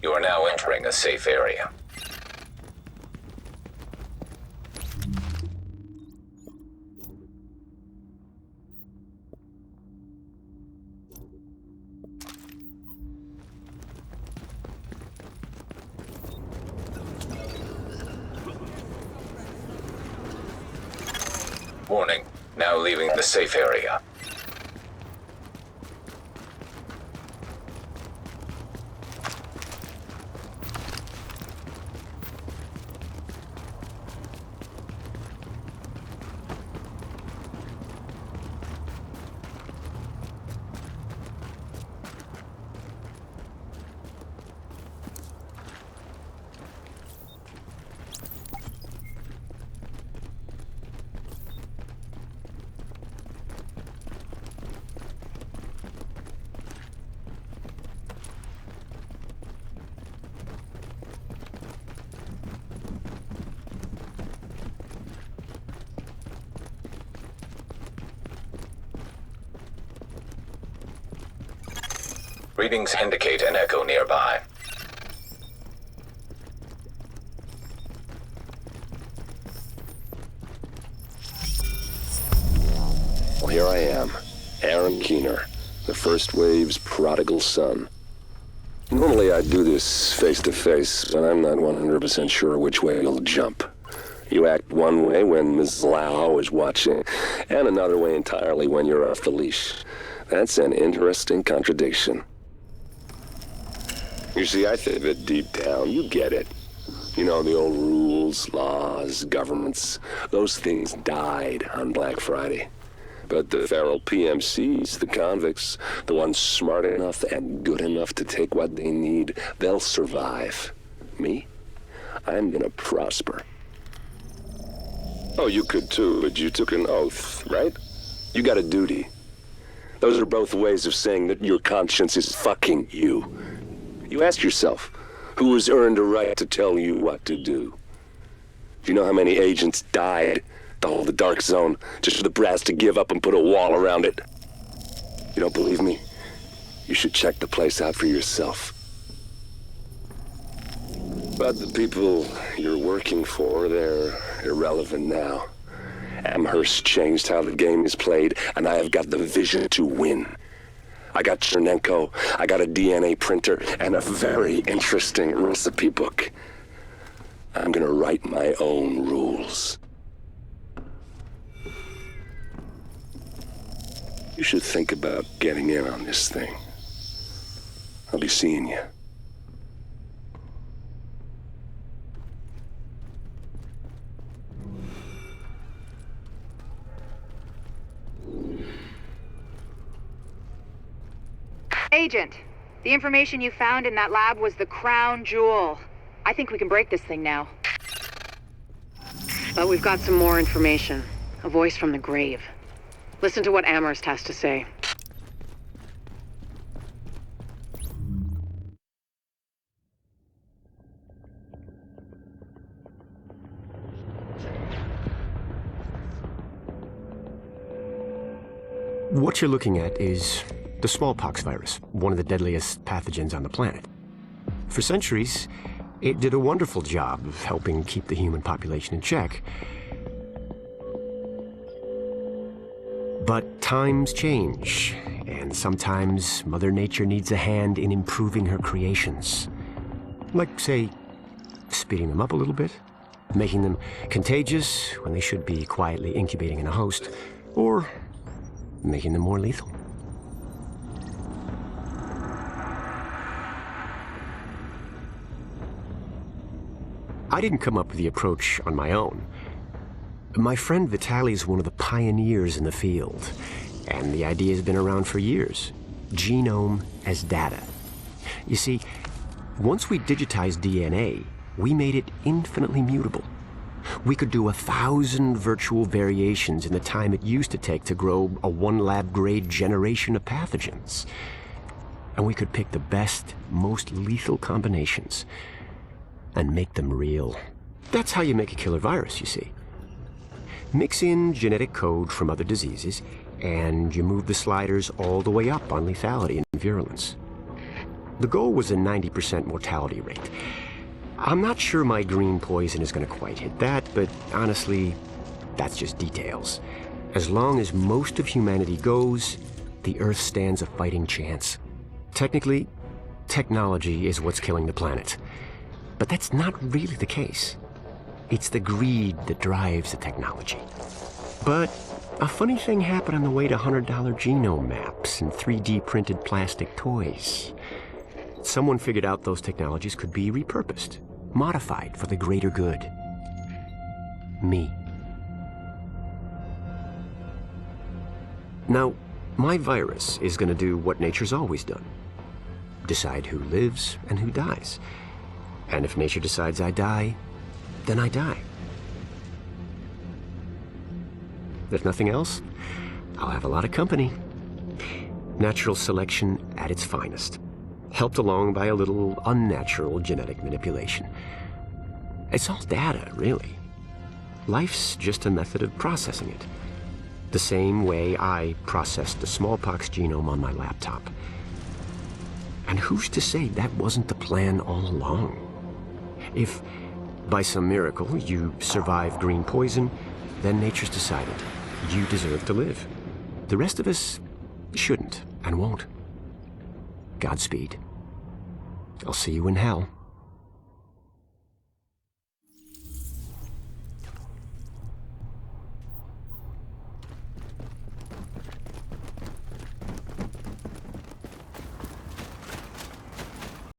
You are now entering a safe area. Warning, now leaving the safe area. Readings indicate an echo nearby. Well, here I am, Aaron Keener, the First Wave's prodigal son. Normally I'd do this face-to-face, but I'm not 100% sure which way you'll jump. You act one way when Ms. Lau is watching, and another way entirely when you're off the leash. That's an interesting contradiction. You see, I think that deep down, you get it. You know, the old rules, laws, governments, those things died on Black Friday. But the feral PMCs, the convicts, the ones smart enough and good enough to take what they need, they'll survive. Me? I'm gonna prosper. Oh, you could too, but you took an oath, right? You got a duty. Those are both ways of saying that your conscience is fucking you. You ask yourself, who has earned a right to tell you what to do? Do you know how many agents died to hold the Dark Zone just for the brass to give up and put a wall around it? You don't believe me? You should check the place out for yourself. But the people you're working for, they're irrelevant now. Amherst changed how the game is played, and I have got the vision to win. I got Chernenko, I got a DNA printer, and a very interesting recipe book. I'm gonna write my own rules. You should think about getting in on this thing. I'll be seeing you. Agent, the information you found in that lab was the crown jewel. I think we can break this thing now. But we've got some more information. A voice from the grave. Listen to what Amherst has to say. What you're looking at is the smallpox virus, one of the deadliest pathogens on the planet. For centuries, it did a wonderful job of helping keep the human population in check. But times change, and sometimes Mother Nature needs a hand in improving her creations. Like, say, speeding them up a little bit, making them contagious when they should be quietly incubating in a host, or making them more lethal. I didn't come up with the approach on my own. My friend Vitaly is one of the pioneers in the field, and the idea has been around for years. Genome as data. You see, once we digitized DNA, we made it infinitely mutable. We could do 1,000 virtual variations in the time it used to take to grow a one lab-grade generation of pathogens. And we could pick the best, most lethal combinations and make them real. That's how you make a killer virus, you see. Mix in genetic code from other diseases, and you move the sliders all the way up on lethality and virulence. The goal was a 90% mortality rate. I'm not sure my green poison is going to quite hit that, but honestly, that's just details. As long as most of humanity goes, the Earth stands a fighting chance. Technically, technology is what's killing the planet. But that's not really the case. It's the greed that drives the technology. But a funny thing happened on the way to $100 genome maps and 3D printed plastic toys. Someone figured out those technologies could be repurposed, modified for the greater good. Me. Now, my virus is going to do what nature's always done. Decide who lives and who dies. And if nature decides I die, then I die. If nothing else, I'll have a lot of company. Natural selection at its finest, helped along by a little unnatural genetic manipulation. It's all data, really. Life's just a method of processing it. The same way I processed the smallpox genome on my laptop. And who's to say that wasn't the plan all along? If, by some miracle, you survive green poison, then nature's decided you deserve to live. The rest of us shouldn't and won't. Godspeed. I'll see you in hell.